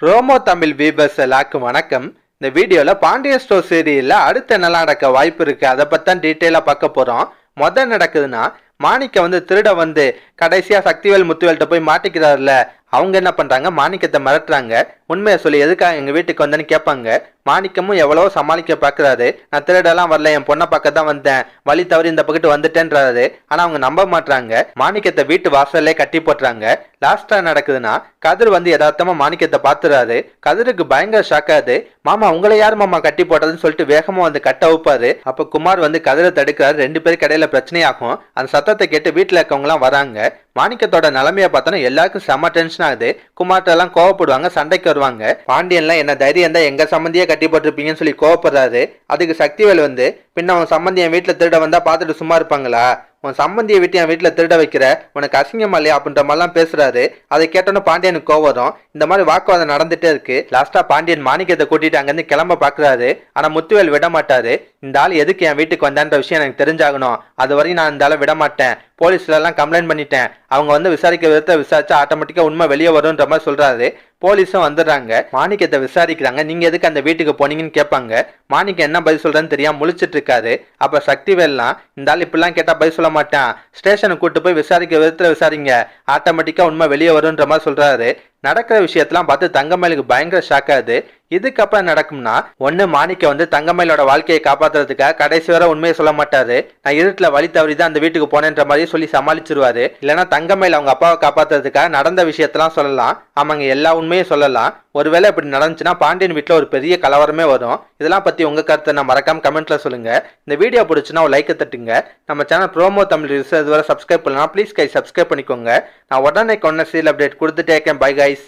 ரோமோ தமிழ் வீபர்ஸ் எல்லாருக்கும் வணக்கம். இந்த வீடியோல பாண்டியன் ஸ்டோர் சீரியல்ல அடுத்து என்னெல்லாம் நடக்க வாய்ப்பு இருக்கு அதை பத்தி தான் டீட்டெயிலா பார்க்க போறோம். முதல் நடக்குதுன்னா மாணிக்க திருட கடைசியா சக்திவேல் முத்துவேல்கிட்ட போய் மாட்டிக்கிறாருல, அவங்க என்ன பண்றாங்க, மாணிக்கத்தை மிரட்டுறாங்க. உண்மையை சொல்லி எதுக்காக எங்க வீட்டுக்கு வந்தேன்னு கேட்பாங்க. மாணிக்கமும் எவ்வளவோ சமாளிக்க பாக்குறாரு. நான் திருடெல்லாம் வரல, என் பொண்ணை பக்கம் தான் வந்தேன், வழி தவறி இந்த பக்கத்து வந்துட்டேன்றாரு. ஆனா அவங்க நம்ப மாட்டாங்க. மாணிக்கத்தை வீட்டு வாசல்லே கட்டி போட்டுறாங்க. லாஸ்டா நடக்குதுன்னா கதிர் யதார்த்தமா மாணிக்கத்தை பாத்துறாரு. கதிருக்கு பயங்கர ஷாக் ஆகுது. மாமா உங்களை யாரு மாமா கட்டி போட்டதுன்னு சொல்லிட்டு வேகமா கட்ட வைப்பாரு. அப்ப குமார் கதிரை தடுக்கிறாரு. ரெண்டு பேருக்கு இடையில பிரச்சனையாகும். அந்த சத்தத்தை கேட்டு வீட்டுல இருக்கவங்க எல்லாம் வராங்க. மாணிக்கத்தோட நிலைமைய பார்த்தோன்னா எல்லாருக்கும் செம டென்ஷன் ஆகுது. குமார்ட்ட எல்லாம் கோவப்படுவாங்க, சண்டைக்கு வருவாங்க. பாண்டியன்லாம் என்ன தைரியம் தான் எங்க சம்பந்தியே கட்டி போட்டிருப்பீங்கன்னு சொல்லி கோவப்படுறாரு. அதுக்கு சக்திவேல் பின்ன அவன் சம்பந்தி என் வீட்டுல திருட வந்தா பார்த்துட்டு சும்மா இருப்பாங்களா, உன் சம்பந்தியை விட்டு என் வீட்டுல திருட வைக்கிற, உனக்கு அசிங்கமா இல்லையா அப்படின்ற மாதிரிலாம் பேசுறாரு. அதை கேட்டோன்னு பாண்டியனுக்கு கோவம் வரும். இந்த மாதிரி வாக்குவாதம் நடந்துட்டே இருக்கு. லாஸ்டா பாண்டியன் மாணிக்கத்தை கூட்டிட்டு அங்கிருந்து கிளம்ப பாக்குறாரு. ஆனா முத்துவேல் விட மாட்டாரு. இந்த ஆள் எதுக்கு என் வீட்டுக்கு வந்தான்ற விஷயம் எனக்கு தெரிஞ்சாகணும், அது வரையும் நான் இந்த ஆளை விட மாட்டேன், போலீஸ்ல எல்லாம் கம்ப்ளைண்ட் பண்ணிட்டேன், அவங்க விசாரிக்க விதத்தை விசாரிச்சா ஆட்டோமேட்டிக்கா உண்மை வெளியே வரும்ன்ற மாதிரி சொல்றாரு. போலீஸும் வந்துடுறாங்க. மாணிக்கத்தை விசாரிக்கிறாங்க. நீங்க எதுக்கு அந்த வீட்டுக்கு போனீங்கன்னு கேட்பாங்க. மாணிக்கம் என்ன பதில் சொல்றேன்னு தெரியாம முழிச்சிட்டு இருக்காரு. அப்ப சக்திவேல்லாம் இந்த ஆள் இப்படிலாம் கேட்டா பதில் சொல்ல மாட்டான், ஸ்டேஷனுக்கு கூட்டு போய் விசாரிக்க விதத்துல விசாரிங்க, ஆட்டோமேட்டிக்கா உண்மை வெளியே வரும்ன்ற மாதிரி சொல்றாரு. நடக்கிற விஷயத்தெல்லாம் பார்த்து தங்கமயிலுக்கு பயங்கர ஷாக் ஆகுது. இதுக்கப்புறம் நடக்கும்னா ஒண்ணு மாணிக்க தங்கமயிலோட வாழ்க்கையை காப்பாத்துறதுக்காக கடைசி வரை உண்மையை சொல்ல மாட்டாரு. நான் இருட்டுல வழி தவறிதான் அந்த வீட்டுக்கு போனேன்ற மாதிரி சொல்லி சமாளிச்சிருவாரு. இல்லைன்னா தங்கமயில் அவங்க அப்பாவை காப்பாத்துறதுக்காக நடந்த விஷயத்தெல்லாம் சொல்லலாம். ஆமாங்க, எல்லா உண்மையும் சொல்லலாம். ஒருவேளை இப்படி நடந்துச்சுன்னா பாண்டியன் வீட்டுல ஒரு பெரிய கலவரமே வரும். இதெல்லாம் பத்தி உங்க கருத்தை நான் மறக்காம கமெண்ட்ல சொல்லுங்க. இந்த வீடியோ பிடிச்சுன்னா ஒரு லைக் தட்டுங்க. நம்ம சேனல் ப்ரோமோ தமிழ் இதுவரை சப்ஸ்கிரைப் பண்ணலாம், ப்ளீஸ் கை சப்ஸ்கிரைப் பண்ணிக்கோங்க. நான் உடனே சீரியல் அப்டேட் கொடுத்துட்டே இருக்கேன். Bye guys.